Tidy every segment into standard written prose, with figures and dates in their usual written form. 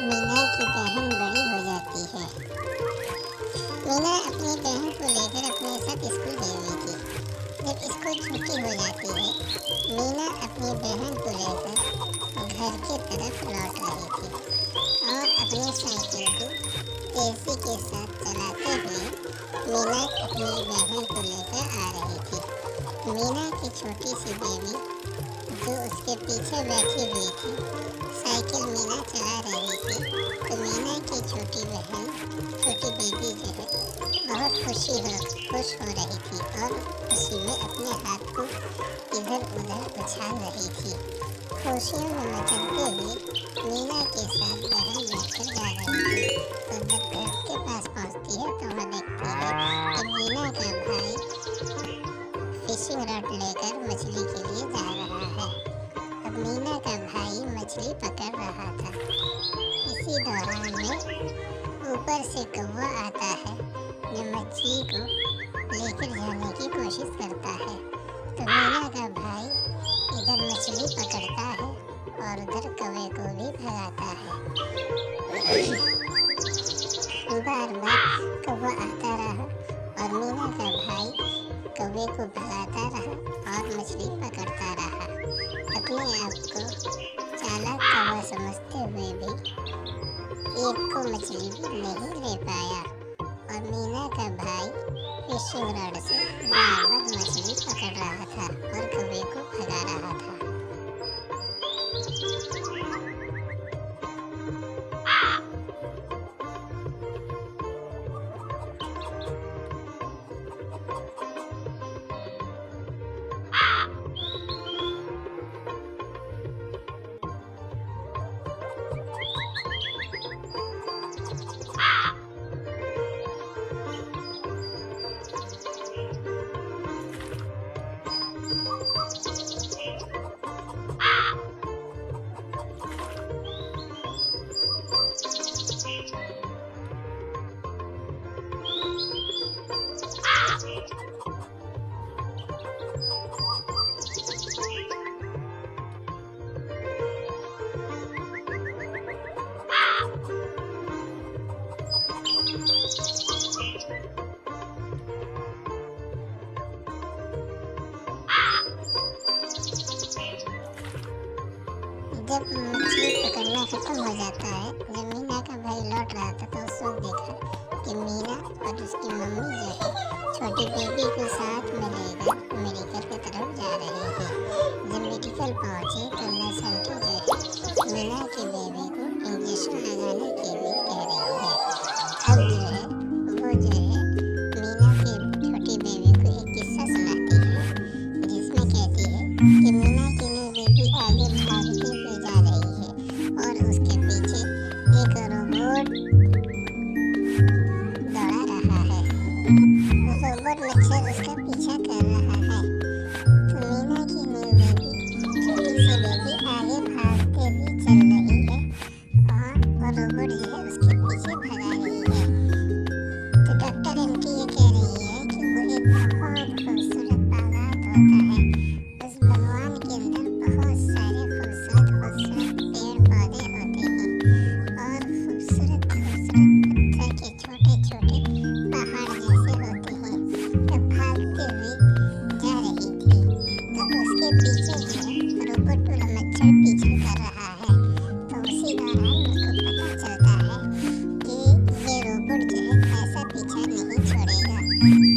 मीना की बहन बड़ी हो जाती है। मीना अपनी बहन को लेकर अपने साथ स्कूल गई हुई थी। जब स्कूल छुट्टी हो जाती है, मीना अपनी बहन को लेकर घर की तरफ लौट रही थी और अपनी साइकिल को तेजी के साथ चलाते हुए मीना अपनी बहन को लेकर आ रही थी। मीना की छोटी सी बेबी जो उसके पीछे बैठी हुई थी, साइकिल मीना चला रही थी, तो मीना की छोटी बेबी जो है बहुत खुश हो रही थी और खुशी में अपने हाथ को इधर उधर उछाल रही थी। खुशियों में मचलते हुए मीना के साथ बहन बैठकर जा रही थी। तो जब घर के पास पहुंचती है तो वह देखती है कि मीना का भाई फिशिंग रॉड लेकर मछली के लिए जा रहा है। अब मीना का भाई मछली पकड़ रहा था। इसी दौरान में ऊपर से कौवा आता है जो मछली को लेकर जाने की कोशिश करता है। तो मीना का भाई इधर मछली पकड़ता है और उधर कौवे को भी भगाता है। बार बार कौवा आता रहा और मीना का भाई कौवे को भगाता रहा और मछली पकड़ता रहा। अपने आप को चालाक कौवा समझते हुए भी एक को मछली भी नहीं ले पाया और मीना का भाई फिशिंग रॉड से बार बार मछली पकड़ रहा था और कौवे को भगा रहा था। जब मछली पकड़ना खत्म हो जाता है, जब मीना का भाई लौट रहा था तो उस वक्त देखा कि मीना और उसकी मम्मी जो है छोटी बेबी को साथ में लेकर मेडिकल की तरफ जा रहे हैं। जब मेडिकल पहुंचे तो नर्स आंटी जो है मीना की बेबी को इंजेक्शन लगाने के लिए कह रही है। अब जो है वो जो है मीना की छोटी बेबी को एक किस्सा सुनाती है जिसमें कहती है कि मीना की न्यू बेबी आगे भागती हुई जा रही है और उसके पीछे एक रोबोट दौड़ा रहा है। रोबोट मच्छर उसका पीछा कर रहा है। तो मीना की न्यू बेबी छोटी सी बेबी आगे भागते हुए चल रही है और रोबोट जो है उसके पीछे भगा रही है। तो डॉक्टर आंटी ये कह रही है कि वो एक बहुत खूबसूरत बागात होता है। उस बागवान के अंदर बहुत सारे खूबसूरत पेड़ पौधे होते हैं और खूबसूरत पत्थर के छोटे छोटे पहाड़ जैसे होते हैं। तब भागते हुए जा रही थी तो उसके पीछे जो है रोबोट वाला मच्छर पीछा कर रहा है। तो उसी दौरान उसको पता चलता है कि ये रोबोट जो है ऐसा पीछा नहीं छोड़ेगा।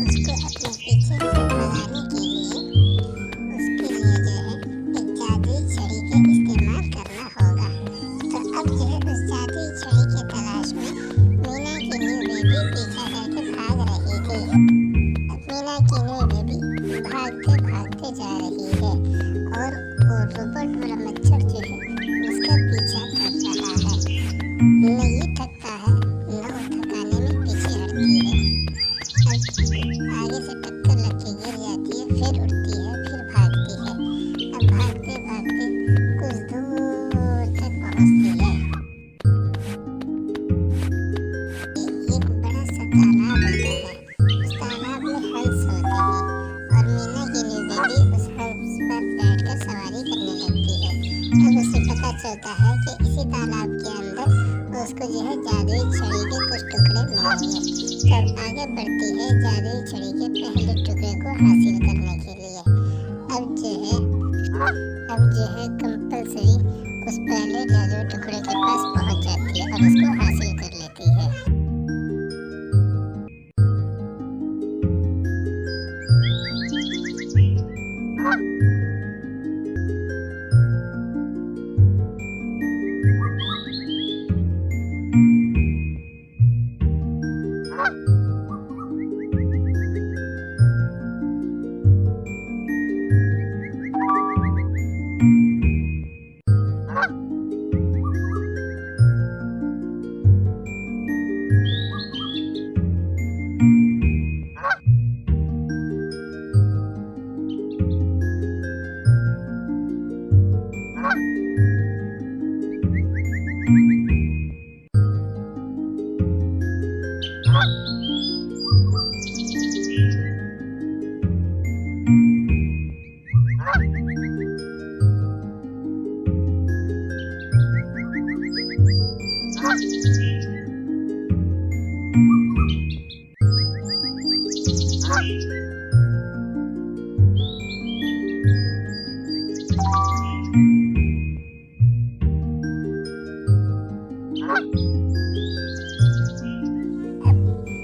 उसको अपने पीछे से भगाने के लिए उसके लिए जो है एक जादुई छड़ी का इस्तेमाल करना होगा। तो अब जो है उस जादुई छड़ी की तलाश में मीना की न्यू बेबी पीछा करके भाग रही थी। अब मीना की न्यू बेबी भागते भागते जा रही है और वो रोबोट वाला मच्छर जो है उसका पीछा कर रहा है। न ये थकता है न वो थकाने में पीछे हटती है। अब आगे से टक्कर लग के गिर जाती है, फिर उठती है, फिर भागती है। अब भागते भागते कुछ दूर तक पहुंचती है। एक बड़ा सा तालाब होता है। उस तालाब में हंस होते हैं और मीना की न्यू बेबी उस हंस पर बैठकर सवारी करने लगती है। अब उसे पता चलता है कि इसी तालाब के अंदर उसको जो है जादुई छड़ी के कुछ टुकड़े मिलेंगे। तब आगे बढ़ती है जादुई छड़ी के पहले टुकड़े को हासिल करने के लिए। अब जो है कंपल्सरी उस पहले जादुई टुकड़े के पास पहुंच जाती है और उसको हासिल कर लेती है।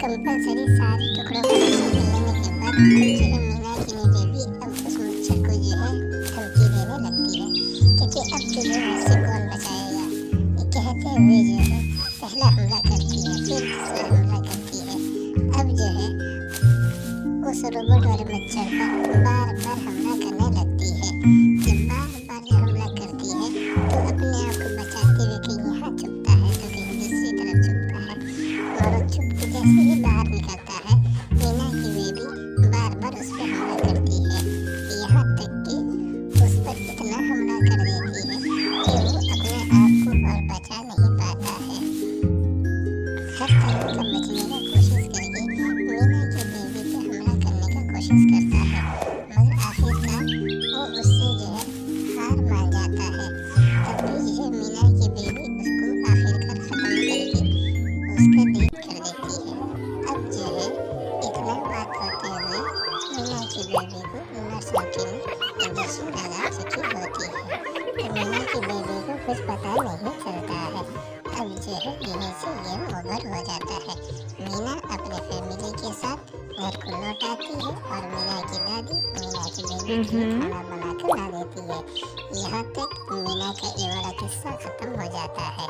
कंपल्सरी सारे टुकड़ों को हासिल कर लेने के बाद अब जो है मीना की बेबी अब उस मच्छर को जो है धमकी देने लगती है, क्योंकि अब जो है मुझसे कौन बचाएगा। ये कहते हुए जो है पहला हमला करती है, फिर दूसरा हमला करती है। अब जो है उस रोबोट वाले मच्छर पर बार बार हमला करने लगती है। जब बार बार जो हमला करती है तो अपने आप को बचाते हुए कहीं यहाँ छुपता है तो कहीं दूसरी तरफ छुपता है, और छुप के जैसे ही बाहर निकलता है मीना की बेबी बार बार उस पर हमला करती है, यहाँ तक कि उस पर इतना हमला कर देती है कि वो अपने आप को और बचा नहीं पाता है। हर तरह का बचने का कोशिश करके मीना की बेबी पे हमला करने का कोशिश करता है, मगर आखिरकार वो उससे जो है हार मान जाता है। तब भी जो है मीना की बेबी उसको आखिरकार खत्म करके उसका डेथ कर देती है। अब जो है इतना बात होते हुए मीना की बेबी को नर्स आंटी ने इंजेक्शन लगा चुकी होती है, तो मीना की बेबी को कुछ पता नहीं चलता है। अब जो है यहीं से गेम ओवर हो जाता है। मीना अपने फैमिली के साथ घर को लौट आती है और मीना की दादी मीना की बेबी के लिए खाना बना कर ला देती है। यहाँ तक मीना का ये वाला किस्सा खत्म हो जाता है।